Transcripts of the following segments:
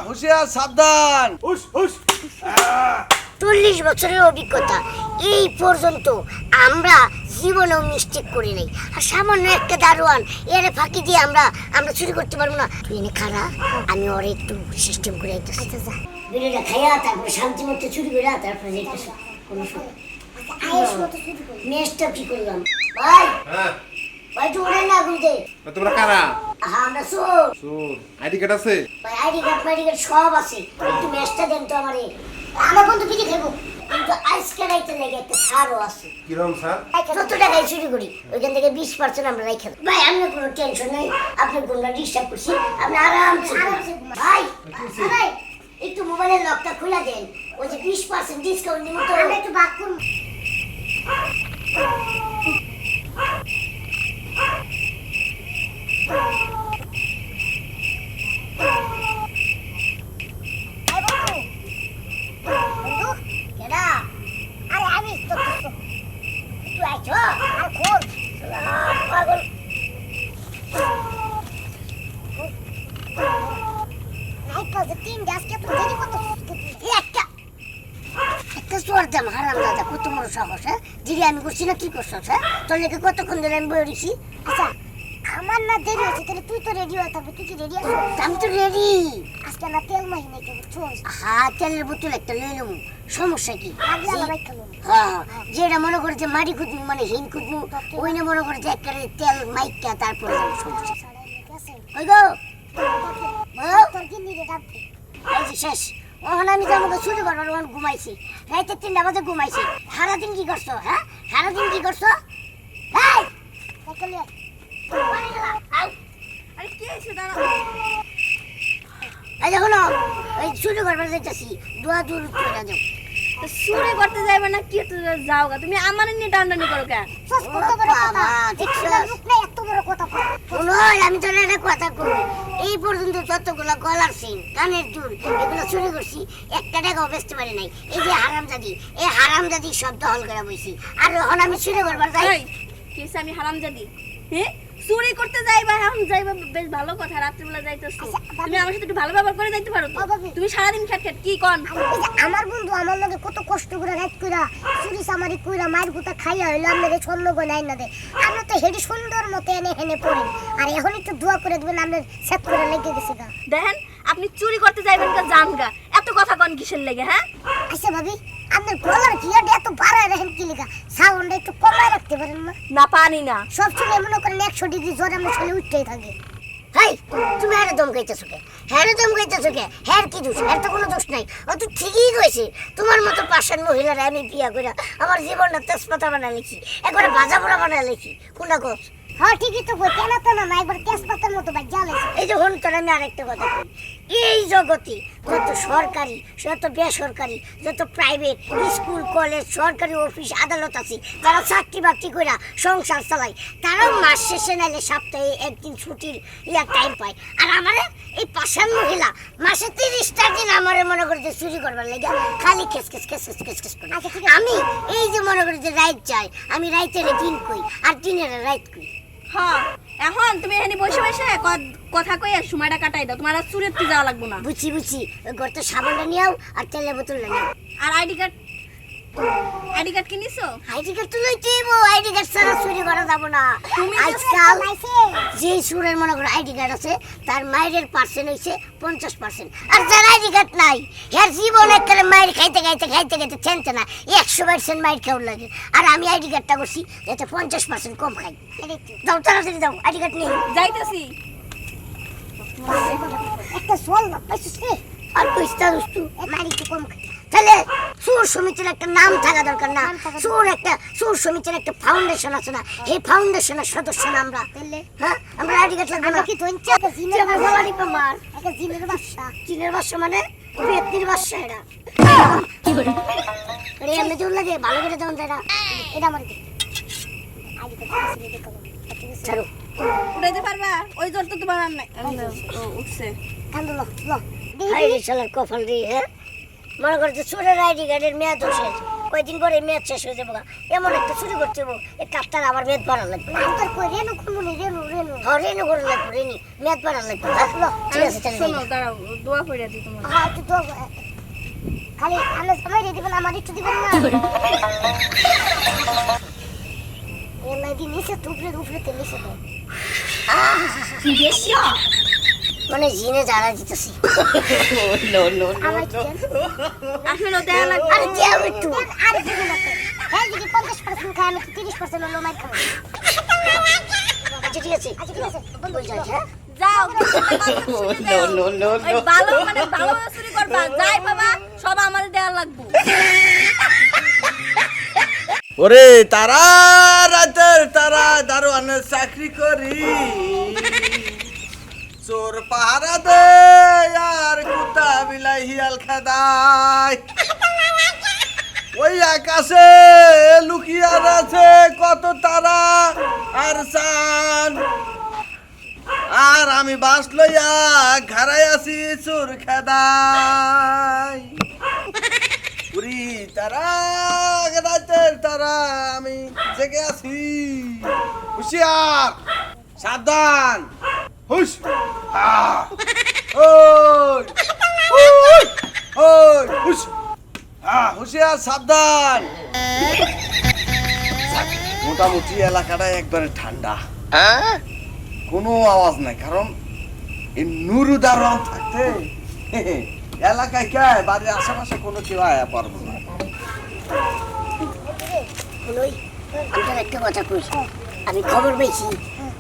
হুশিয়ার, সাবধান। 40 বছরের অভিজ্ঞতা, এই পর্যন্ত আমরা জীবনেও মিস্টেক করি নাই। আর সামান্য একটা দারোয়ান এর ফাঁকি দিয়ে আমরা চুরি করতে পারবো না। তুই এনে খারা, আমি ওর একটু সিস্টেম করে আইতেছি। আচ্ছা যা, বিড়িটা খাইয়া তারপরে শান্তি মতো চুরি করে তারপরে যাইতেছ কোনো সময়। মেসটা কি করলাম ভাই? ভাই তো ওরে না বলতে তোমরা কারা? আমরা চোর। আইডি কার্ড আছে? ভাই আইডি কার্ড সব আছে, একটু মেসটা দেন তো আমারে। আমার বন্ধু পিঠে খাবো, কিন্তু আজকে রাইতে লেগে একটা ছাড়ও আছে। কিরকম স্যার? 70 টাকায় চুরি করি, ওইখান থেকে 20% আমরা রাইখা দেব। ভাই আপনার কোনো টেনশন নাই, আপনি কোনো ডিস্টার্ব করছি, আপনি আরামসে ভাই ভাই একটু মোবাইলের লকটা খুলে দেন, ওই যে 20% ডিসকাউন্ট দিব তো আমরা একটু ভাগ করব। কত বড় সাহস, হ্যাঁ? জিরি আমি করছি না, কি করছো? হ্যাঁ, তোর লেগে কতক্ষণ ধরে আমি বয়ে দিছি। আচ্ছা আমার না দেরি হচ্ছে, তাহলে তুই তো রেডি হয়ে থাকবি। তুই কি রেডি আছিস? আমি তো রেডি। আজকে না তেল মাহি নাকি বুঝছস? হ্যাঁ, তেলের বোতল একটা লয়ে নেবো, সমস্যা কি? হ্যাঁ, যেটা মনে করে যে মাটি খুঁজবো, মানে হিন খুঁজবো, ওই না মনে করে যে একটা তেল মাইকা তারপরে যাবো, সমস্যা। ওই গো তোর কি নিয়ে ডাকবি? এই যে শেষ, ওখানে আমি তো আমাকে চুরি করবার ওখানে ঘুমাইছি, রাইতে 3টা বাজে ঘুমাইছি। সারাদিন কি করছো? হ্যাঁ, সারাদিন কি করছো? এই দেখো না, ওই চুরি করবার যাইতেছি, দোয়া দূর করে যাও। চুরি করতে যাইবে না কি যাও গা, তুমি আমার নিয়ে টানটানি করো কেন? আমি তো একটা কথা কই, এই পর্যন্ত যতগুলো গলার চেইন, কানের দুল, এগুলো চুরি করছি, একটা টাকাও বেচতে পারি নাই। এই যে হারামজাদি, এই হারামজাদি শব্দ হল করে বইছি, আর এখন আমি চুরি করবার যাই। কিসে আমি হারামজাদি? হ্যাঁ, চুরি করতে যাইবা, এখন যাইবা বেশ ভালো কথা, রাত্রিবেলা যাইতেছো। তুমি আমার সাথে একটু ভালো ব্যবহার করে যাইতে পারো তো? তুমি সারাদিন খেট কি কন? আমার বন্ধু আমার লগে কত কষ্ট করে রাত কইরা চুরি সামারি কইরা মার গুতা খাইয়া হইলো, আমারে স্বর্ণ গনাই না দে। আমরা তো হেডি সুন্দর মতে এনে হেনে পড়ি, আর এখন একটু দোয়া করে দিবেন, আমরা সেট করে লেগে গেছি গা। দেখেন আপনি চুরি করতে যাইবেন কা জান গা, এত কথা কন কিসের লেগে? হ্যাঁ আচ্ছা ভাবি, আপনার গলার গিয়াটা এত বাড়ায় রাখেন কি লিগা? সাউন্ডটা একটু কমায় রাখতে পারেন না? না পানি না, সব সময় মনে করেন 100 ডিগ্রি জ্বর আমরা চলে উঠতেই থাকে। হাই, তুমি আরে দম গাইতেছো কে? হ্যাঁ দম গাইতেছো কে? হ্যাঁ কি দোষ? এর তো কোনো দোষ নাই, ও তো ঠিকই কইছে। তোমার মতো পাষাণ মহিলারা আমি বিয়া কইরা আমার জীবনটা তেজপাতা বানায় লিখি, একবারে ভাজা পোড়া বানায় লিখি। কোনটা কস? হ্যাঁ ঠিকই তো কই, কেন তো না একবার তেজপাতার মতো বাজা লাইছে। এই যে হন তোর আমি আরেকটা কথা কই, এই জগতে যত সরকারি, যত বেসরকারি, যত প্রাইভেট স্কুল কলেজ, সরকারি অফিস আদালত আছে, যারা চাকরি বাকরি কইরা সংসার চালায়, তারাও মাস শেষে নাইলে সপ্তাহে একদিন ছুটির টাইম পায়। আর আমারে এই পাষাণ মহিলা মাসে 30টা দিন আমারে মনে করে যে চুরি করবার লাগে খালি খেস খেস খেস খেস খেস খেস করে। আমি এই যে মনে করি যে রাইত চাই, আমি রাইতের দিন কই আর দিনের রাইত কই। হ্যাঁ এখন তুমি এখানে বসে বসে কথা কই আর সময়টা কাটাই দাও, তোমার আর চুরিতে যাওয়া লাগবে না। বুঝছি বুঝছি, ওই ঘরটা সাবানটা নিয়াও আর তেলের বোতলটা নিয়াও। আর আইডি কার্ড কি নিছো? আইডি কার্ড তো লইতেইব, আইডি কার্ড ছাড়া চুরি করা যাব না। তুমি আজকাল যে সুরের মনে করো আইডি কার্ড আছে, তার মায়ের পার্সেন্ট হইছে 50%, আর যার আইডি কার্ড নাই এর জীবন একেবারে মায়ের খাইতে খাইতে খাইতে খাইতে থেনতে না, 100% মায়ের খাওয়ার লাগে। আর আমি আইডি কার্ডটা করছি যাতে 50% কম খাই। যাও তাড়াতাড়ি যাও, আইডি কার্ড নিয়ে যাইতেছি। একটা সোল না পাইছিস রে, আর কইস্তা দুষ্টু মারি একটু কম খাই। তাহলে সুর সমিতির একটা নাম থাকা দরকার না? সুর সমিতির একটা ফাউন্ডেশন আছে না, এই ফাউন্ডেশনের সদস্য না আমরা? হ্যাঁ, আমরা আইডি কার্ড লাগবে না কি? ধনচা জিনের বাবারি পামার একটা জিনের বাসা মানে পেটনির বাসা। এটা কি করে রে? আমি তো লাগে ভালো করে দাও এটা, এটা আমার আইডি কার্ড দেখো চলো উঠাইতে পারবা? ওই জ্বর তো তোমার আর নাই, উঠছে। কান্দো লো লো, হাই রে শালার কপাল রে। হ্যাঁ মনে করছে চোরের আইডি কার্ডের মেয়াদ শেষ, কয়দিন পরে মেয়াদ শেষ হয়ে যাবো এমন একটা চুরি করতে হবো এই কাপটার আবার মেয়াদ বাড়ার লাগবে তোর কই রেনু খুলমুনি রেনু রেনু করে লাগবে রেনি মেয়াদ বাড়ার লাগবে ঠিক আছে চল শোনো দাঁড়াও দোয়া করে দিই তোমার হ্যাঁ তুই তো খালি আমরা সবাই রেডি দিবেন আমার একটু দিবেন না এলাই দিন এসে উপরে তেলিছে তো বেশি মানে জিনে জ্বালা দিতেছি আসলে দেয়া লাগবে আরে দেও একটু আরে দিবেন না হ্যাঁ যদি 50% খাই আমি 30% হলো মার খাবো আচ্ছা ঠিক আছে বন্ধ হয়ে যায় হ্যাঁ যাও ওই ভালো মানে ভালো চুরি করবা যাই বাবা সব আমাদের দেয়া লাগবে ওরে তারা রাতের তারা দারোয়ানের চাকরি করি চোর পাহারা দে আর কুত্তা বিলাই হিয়াল খেদায় ওই আকাশে লুকিয়ার আছে কত তারা আর চান আর আমি বাস লইয়া ঘাড়াই আছি চোর খেদাই পুরি তারা রাতের তারা আমি জেগে আছি হুশিয়ার সাবধান হুশ ওই ওই ওই হুশ হুশিয়ার সাবধান মোটামুটি এলাকাটা একবারে ঠান্ডা কোনো আওয়াজ নাই কারণ এই নুরু দারোয়ান থাকতে এলাকায় কে বাড়ির আশেপাশে কোনো কেউ আয়া পারবো না বলই আমি একটা কথা কই আমি খবর পেয়েছি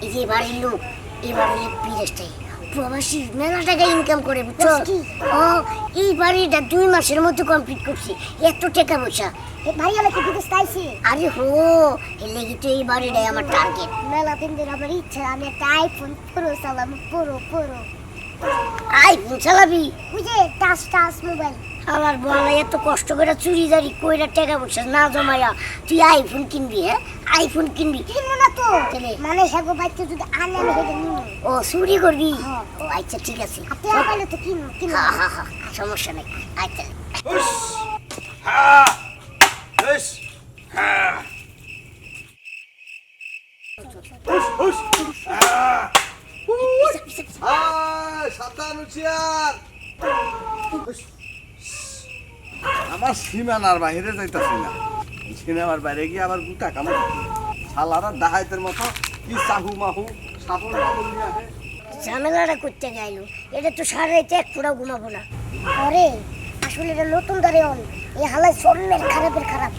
এই যে বাড়ির লোক এই বাড়ির বিদেশটাই প্রবাসী মেলা টাকা ইনকাম করে বুঝছো ও এই বাড়িটা 2 মাসের মধ্যে কমপ্লিট করছি এত টাকা পয়সা এ ভাই আলা কি বিদেশ আইছে আরে হো এর লাগি তো এই বাড়িটাই আমার টার্গেট মেলা দিন ধরে আমার ইচ্ছা আমি একটা আইফোন প্রো চালাম প্রো আইফোন চালাবি বুঝে টাচ মোবাইল আমার বলা এত কষ্ট করে চুরি জারি কইরা টাকা পয়সা না জমায়া তুই আইফোন কিনবি হ্যাঁ আইফোন কিনবি কিনবো না তো মানে সাগো বাচ্চা যদি আনে আমি হেডে নিব ও চুরি করবি ও আচ্ছা ঠিক আছে আপনি আপালে তো কিন হ্যাঁ সমস্যা নাই আচ্ছা হুশ হুশ হুশ সাবধান হুশিয়ার আমার সীমানার বাইরে যাইতাছি না সিনেমার বাইরে গিয়ে আবার গুটা কামড় শালারা ডাহাইতের মতো কি সাহু মাহু সাবল বাবল নিয়ে আসে ঝামেলাটা করতে গেল এটা তো সারাইতে এক পুরো ঘুমাবো না আরে আসলে এটা নতুন ধরে অন এই হালাই সন্নের খারাপের খারাপ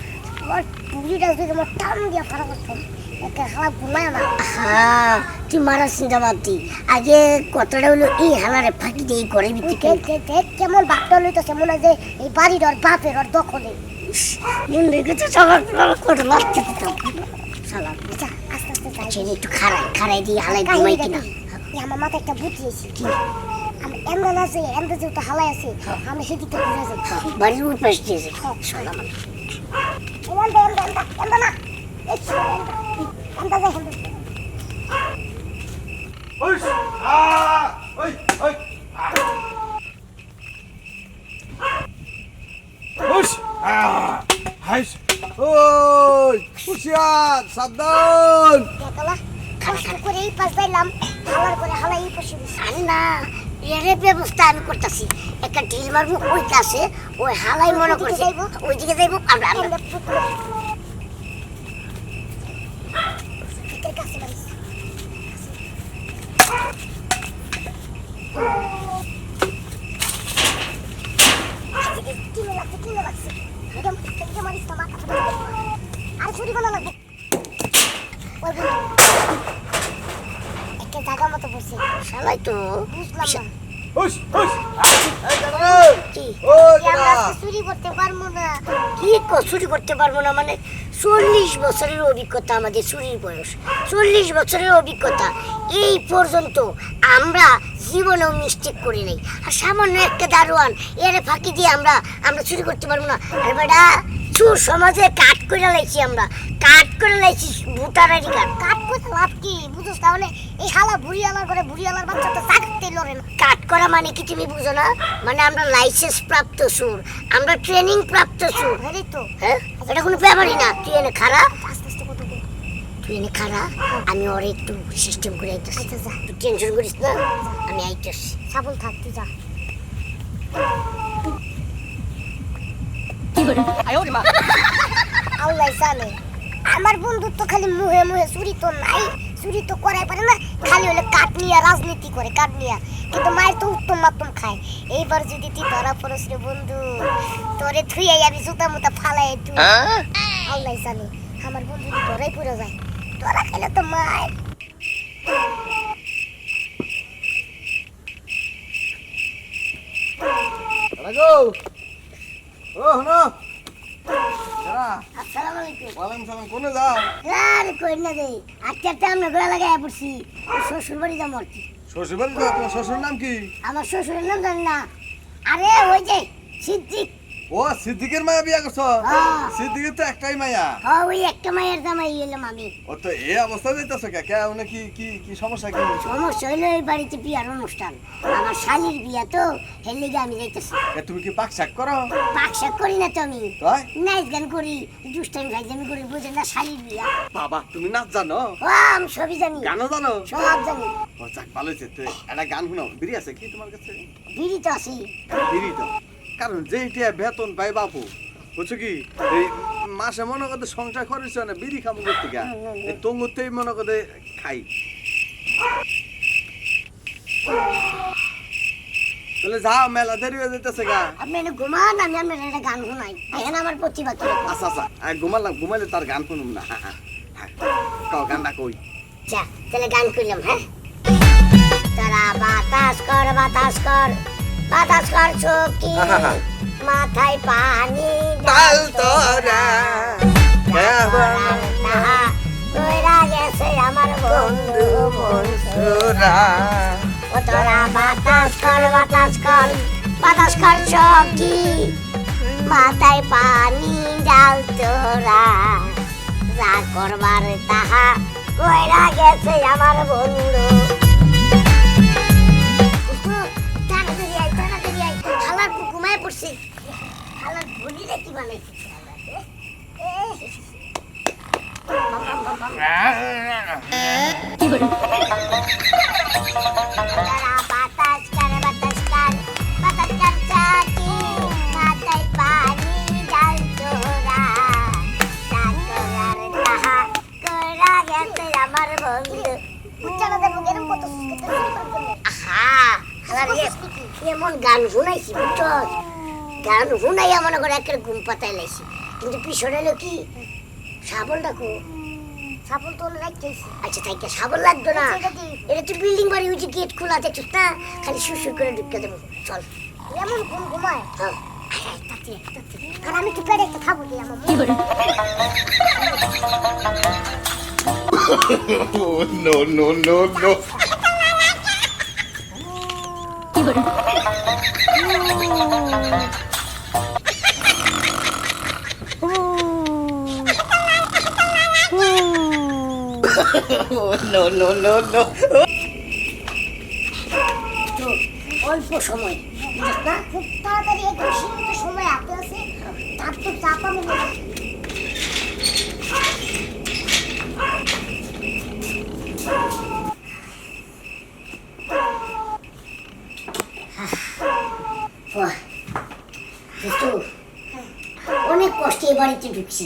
আমার পুরিটা যদি আমার টান দিয়া খারাপ করতাম একে হালা ঘুমায় না হ্যাঁ তুই মারা চিন্তা বাদ দি আগে কথাটা হলো এই হালারে ফাঁকি দিয়ে ঘরে ভিতরে দেখ কেমন বাপটা লইতেছে মনে হয় যে এই বাড়ির ওর বাপের ওর দখলে মন রেখে তো সবার করে মারতে দিতাম শালা আচ্ছা আস্তে আস্তে একটু খারাই দিয়ে হালাই ঘুমাই কিনা আমার মাথায় একটা বুদ্ধি এসে কি আমি এমন আছে এমন যে একটা হালাই আছে আমি সেদিকে ঘুরে যাই বাড়ির উপর পাশ দিয়ে যাই শালা মানে এমন না হুশ ওই ওই হুশ হাইস ওই হুশিয়ার সাবধান দেখালা কষ্ট করে এই পাশ যাইলাম হালার করে হালাই এই পাশে আরে না এর ব্যবস্থা আমি করতেছি একটা ঢিল মারবো ওই কাছে ওই হালাই মনে করে যাইবো ওইদিকে যাইবো আমরা কাছে বাড়ি কিলো লাগছে ম্যাডাম একটা মারিস তো মাথা ফাটা আর ছুরি বানা লাগবে ওই একটা জায়গা মতো বসে শালাই তো বুঝলাম না হুশ হুশ কি ও আমরা চুরি করতে পারবো না কি চুরি করতে পারবো না মানে 40 বছরের অভিজ্ঞতা আমাদের চুরির বয়স 40 বছরের অভিজ্ঞতা এই পর্যন্ত আমরা জীবনেও মিস্টেক করি নাই আর সামান্য একটা দারোয়ান এর ফাঁকি দিয়ে আমরা চুরি করতে পারবো না আরে বেটা সুর সমাজে কাট করে লাইছি আমরা, কাট করে লাইছি ভোটার আইডি কার্ড। কাট করে লাভ কি বুঝছ? তাহলে এই শালা বুড়িয়ালার করে বুড়িয়ালার বাচ্চা তো চাকতে লড়ে না। কাট করা মানে কি তুমি বুঝো না? মানে আমরা লাইসেন্স প্রাপ্ত সুর, আমরা ট্রেনিং প্রাপ্ত সুর। আরে তো হ্যাঁ, এটা কোনো ব্যাপারই না। তুই এনে খারা, আস্তে আস্তে কত করে তুই এনে খারা, আমি ওরে একটু সিস্টেম করে আইতেছি। আচ্ছা যা, তুই টেনশন করিস না, আমি আইতেছি। সাবল থাক, তুই যা। আল্লাহ জানে আমার বন্ধুত্ব খালি মুহে মুহে, চুরি তো নাই, চুরি তো করাই পারে না, খালি হলে কাঠ নিয়ে রাজনীতি করে, কাঠ নিয়ে। কিন্তু মায়ের তো উত্তম মাত্তম খায়। এইবার যদি তুই ধরা পড়স রে বন্ধু, তোরে থুইয়াই আমি জুতা মুতা ফালাই তুই। আল্লাহ জানে আমার বন্ধু যদি ধরাই পড়ে যায়, ধরা খেলে তো মায়ের। রাগো ও হনো যারা আসসালামু আলাইকুম। ওয়ালাইকুম সালাম। কোনে যাও? আরে কই না রে, আজকে আমরা গোয়া লাগায় পড়ছি, শ্বশুর বাড়ি যাবো আর কি। শ্বশুর বাড়ি যাও? তোমার শ্বশুর নাম কি? আমার শ্বশুরের নাম জানি না। আরে ওই যে সিদ্দিক। ও সিদ্দিকের মায়া বিয়া করছো? হ্যাঁ। সিদ্দিকের তো একটাই মায়া। হ্যাঁ, ওই একটা মায়ের জামাই এলাম আমি। ও তো এই অবস্থা যাইতেছো কে? কে উনি কি কি কি সমস্যা কি? সমস্যা হইলো এই বাড়িতে বিয়ার অনুষ্ঠান, আমার শালির বিয়া তো, হের লিগে আমি যাইতেছি। এ তুমি কি পাক শাক করো? পাকশাক করি না তো আমি, তাই? নাচ গান করি, দুষ্টামি ফাইজলামি করি, বুঝে না শালির বিয়া। বাবা তুমি নাচ জানো? ও আমি সবই জানি, গানও জানো? সব জানি। ও যাক ভালো হয়েছে। তো একটা গান শুনাও। বিড়ি আছে কি তোমার কাছে? বিড়ি তো আছেই। বিড়ি তো কারণ যেইটা বেতন পাই বাপু, বুঝছো কি, এই মাসে মনে করতে সংসার খরচ হয় না, বিড়ি খাবো করতে গা, এই তঙ্গুতেই মনে করতে খাই। তাহলে যাও, মেলা দেরি হয়ে যেতেছে গা। আপনি এনে ঘুমান, আমি আপনার একটা গান শোনাই, এখানে আমার প্রতিভা কি। আচ্ছা আচ্ছা, ঘুমালাম, ঘুমাইলে তার গান শুনুম না। কও গানটা কই। আচ্ছা তাহলে গান করলাম। হ্যাঁ, তারা বাতাস কর, বাতাস কর, বাতাস কর চোখি, মাথায় পানি ডাল তোরা কইরা গেছে আমার বন্ধু মনসুরা। ও তোরা বাতাস কর, বাতাস কর, বাতাস কর চোখি, মাথায় পানি ডাল তোরা, যা করবার তাহা কইরা গেছে আমার বন্ধু। হালার ঘুমায় পড়ছি, হালার ঘুরিলে কি বানাইছি বাতাস কর, বাতাস কর, বাতাস কর চাকি, মাথায় পানি ডাল তোরা, যা করার তাহা কইরা গেছে আমার বন্ধু। এমন গান শুনাইছি বুঝছো, গান শুনাইয়া মনে করে একের ঘুম পাতায় লাইছি, কিন্তু পিছনে হলো কি শাবল ডাকো, শাবল তো লাগতেছি। আচ্ছা তাই কে শাবল লাগবে না, এটা তো বিল্ডিং বাড়ি, ওই যে গেট খোলা দেখছিস না, খালি সুর করে ঢুকে দেবো। চল এমন ঘুম ঘুমায়। হ্যাঁ কারণ আমি তো পেটে একটা খাবো কি আমার No, no, no, no. No, no, no, no. অল্প সময় না, খুব তাড়াতাড়ি একটু সীমিত সময় হাতে আছে, তার তো চাপা মনে হয়। অনেক কষ্টে এই বাড়িতে ঢুকছি,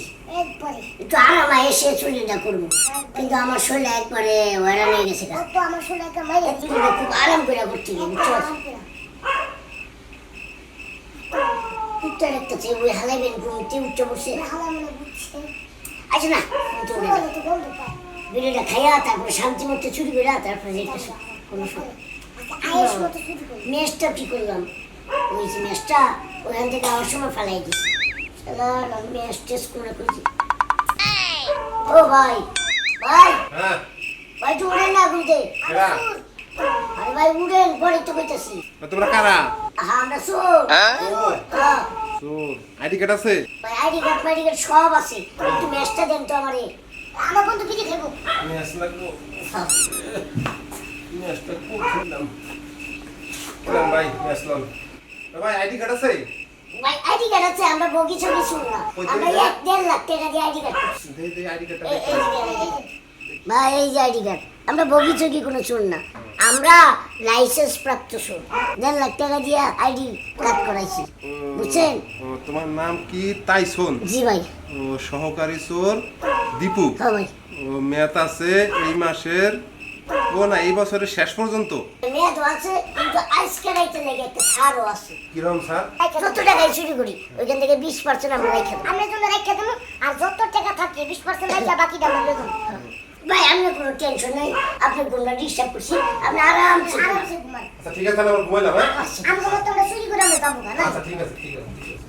একটু আরাম এসে চুরিটা করবো, কিন্তু আমার শরীরে একবারে ওয়ারা নিয়ে গেছে। আমার শরীরে খুব আরাম করে করতে গিয়ে বুঝছো, হালাইবেন ঘুমতে উঠতে বসে। আচ্ছা না বিড়িটা খাইয়া তারপরে শান্তি মতো চুরি করে তারপরে যেতেছে কোনো সময়। মেষটা কি করলাম, ওই যে মেষটা ওখান থেকে আমার সময় ফেলাই দিছি, মেষ টেস্ট করে করছি। ও ভাই ভাই ভাই, তো উড়েন না ঘুরতে। আরে ভাই উড়েন, পরে তো কইতাছি। তোমরা কারা? আমরা চোর। চোর আইডি কার্ড আছে? ভাই আইডি কার্ড ফাইডি কার্ড সব আছে, একটু ম্যাচটা দেন তো আমারে। আমার বন্ধু কি খেলবো? ম্যাচ লাগবো, ম্যাচটা খুব খেললাম। খেলাম ভাই, ম্যাচ লন। ভাই আইডি কার্ড আছে? ভাই আইডি কার্ড আছে, আমরা বগি ছবি শুনলাম, আমরা 1.5 লাখ টাকা দিয়ে আইডি কার্ড করছি। দে আইডি কার্ডটা ভাই এই যে আইডি কার্ড, আমরা বগি ছবি কোনো চোর না, আমরা লাইসেন্স প্রাপ্ত চোর। 1.5 লাখ টাকা দিয়ে আইডি কার্ড করাইছি, বুঝছেন? তোমার নাম কি? তাইসন? জি ভাই। ও সহকারী চোর দীপু। হ্যাঁ ভাই। ও মেয়াদ আছে এই মাসের, ও না এই বছরের শেষ পর্যন্ত। মেয়াদ আছে, কিন্তু আজকে রাইতে লেগে একটা ছাড়ও আছে। কিরকম স্যার? 70 টাকায় চুরি করি, ওইখান থেকে 20% আমরা রেখে দেবো। আমরা জন্য রেখে দেবো, আর যত টাকা থাকে 20% রেখে বাকিটা আমরা দেবো। ভাই আপনার কোনো টেনশন নাই, আপনি কোনো ডিস্টার্ব করছি, আপনি আরামসে ঘুমান। আচ্ছা ঠিক আছে, তাহলে আমরা ঘুমাইলাম। হ্যাঁ আমি তো তোমরা চুরি করে আমরা যাবো না। আচ্ছা ঠিক আছে, ঠিক আছে, ঠিক আছে।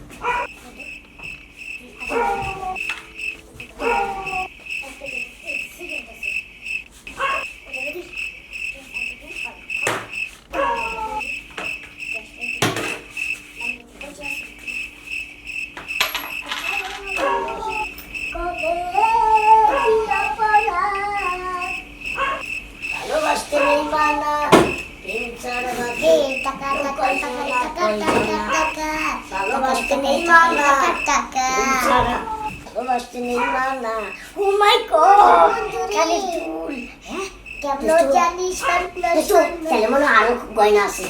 ভালোবাসতে নেই মানা, প্রেম ছাড়া বাকি টাকা টাকা টাকা টাকা টাকা টাকা। ভালোবাসতে নেই মানা, টাকা ছাড়া ভালোবাসতে নেই মানা। ও মাই গড, কানের দুল। হ্যাঁ কেমন জানিস? তাহলে মনে হয় আরো গয়না আছে।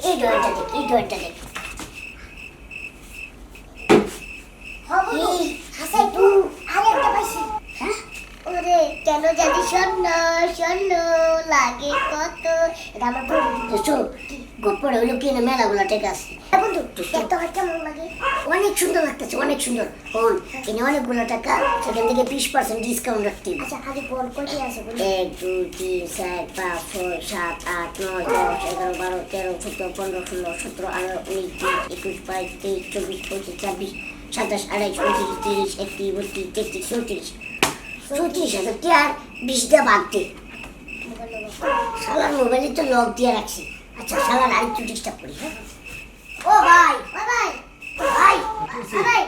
এই ডয়ারটা দেখ, এই ডয়ারটা দেখ। হাসাই তুই আরেকটা পাইছি। হ্যাঁ ওরে কেন জানি স্বর্ণ স্বর্ণ লাগে কত। এটা আমার বন্ধু গপ্পরে হইলো কি না, মেলাগুলো ঠিক আছে বন্ধু। দেখতে হয় কেমন লাগে? অনেক সুন্দর লাগতেছে, অনেক সুন্দর। কোন কিনে অনেকগুলো টাকা, সেখান থেকে 20% ডিসকাউন্ট রাখতে। আচ্ছা আগে বল কয়টি আছে? 1 2 3 4 5 6 7 8 9 10 11 12 13 14 15 16 17 18 19 20 21 22 23 24 25 26 27 28 29 30 31 32 33 34,000 টাকা 20 দিয়ে বাদ দে। শালার মোবাইলে তো লক দিয়ে রাখছি। আচ্ছা শালার আরেকটু ডিস্টার্ব করি। হ্যাঁ ও ভাই ভাই ভাই ভাই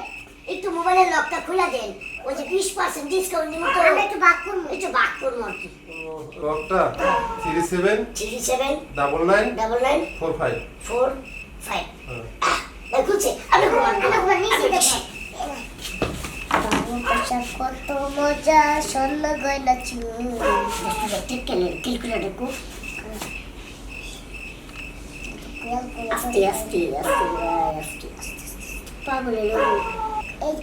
একটু মোবাইলের লকটা খুলে দেন, ওই যে 20% ডিসকাউন্ট দিব তো। আমরা একটু বাক করব, একটু বাক করব আর কি। লকটা 37 37 99 99 45 45। দেখুছে আপনি ঘুমান নিচে দেখেন। কত মজা স্বর্ণ গয়না চুল। ক্যালকুলেটর কো আস্তে আস্তে আস্তে আস্তে পাগল এই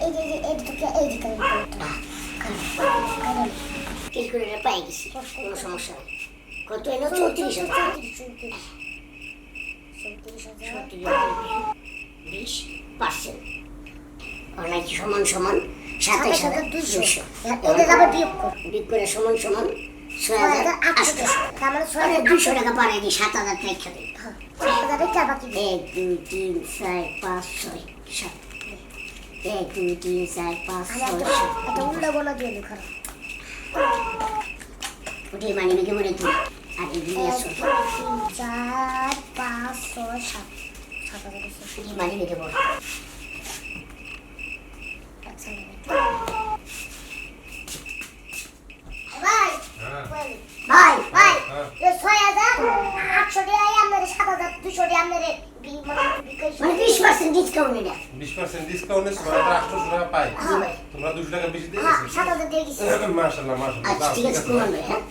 ক্যালকুলেটর পাই গেছি, কোনো সমস্যা নেই। কত এলো? 34,000। 20% অনেক সমান সমান 27,200। এটা আবার বিয়োগ করে সমান সমান 6,800। তার মানে 200 টাকা পারে দি 7,000 টাকা দেই। 7,000 টাকা বাকি। 1 2 3 4 5 6 7 1 2 3 4 5 6 7। এটা উল্টা বলা দিয়ে লেখা। ওটি মানে কি বলে তুই আগে দিয়ে আসো। 4 5 6 7 7,000 কি মানে কি বল? ভাই ভাই 6,800 টাকা আমাদের 7,200 টাকা আমাদের মানে 20% ডিসকাউন্ট এটা। 20% ডিসকাউন্টে 6,800 টাকা পাই। তোমরা 200 টাকা বেশি দিয়ে দিয়েছো। 7,000 দিয়ে দিছি। মাশাআল্লাহ মাশাআল্লাহ। আচ্ছা ঠিক আছে কোন ভাই। হ্যাঁ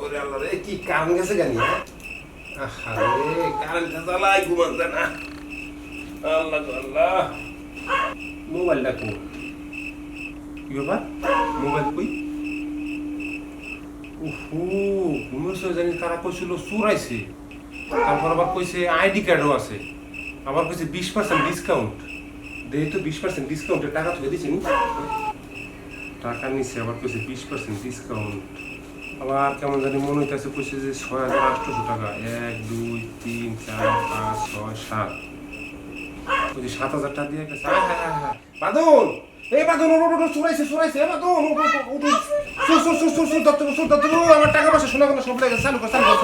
ওরে আল্লাহ রে, কি কারণ গেছে জানি? আরে কারেন্টটা জ্বালাই ঘুমান যায় না। আল্লাহ গো আল্লাহ, মোবাইলটা কই? কি ব্যাপার? মোবাইল কই? উহু, ঘুমেছে জানি তারা কইছিল চুরাইছে, তারপর আবার কইছে আইডি কার্ডও আছে, আবার কইছে 20% ডিসকাউন্ট। দেই তো 20% ডিসকাউন্টের টাকা তুলে দিছেন, টাকা নিছে, আবার কইছে 20% ডিসকাউন্ট। আবার কেমন জানি মনে হইতেছে কইছে যে 6,800 টাকা। 1 2 3 4 5 6 7 ওই যে 7,000 টাকা দিয়ে গেছে। বাদন, এই বাদন চুরাইছে চুরাইছে। বাদন আমার টাকা পয়সা শোনা সব লেগে চালু কর চালু কর।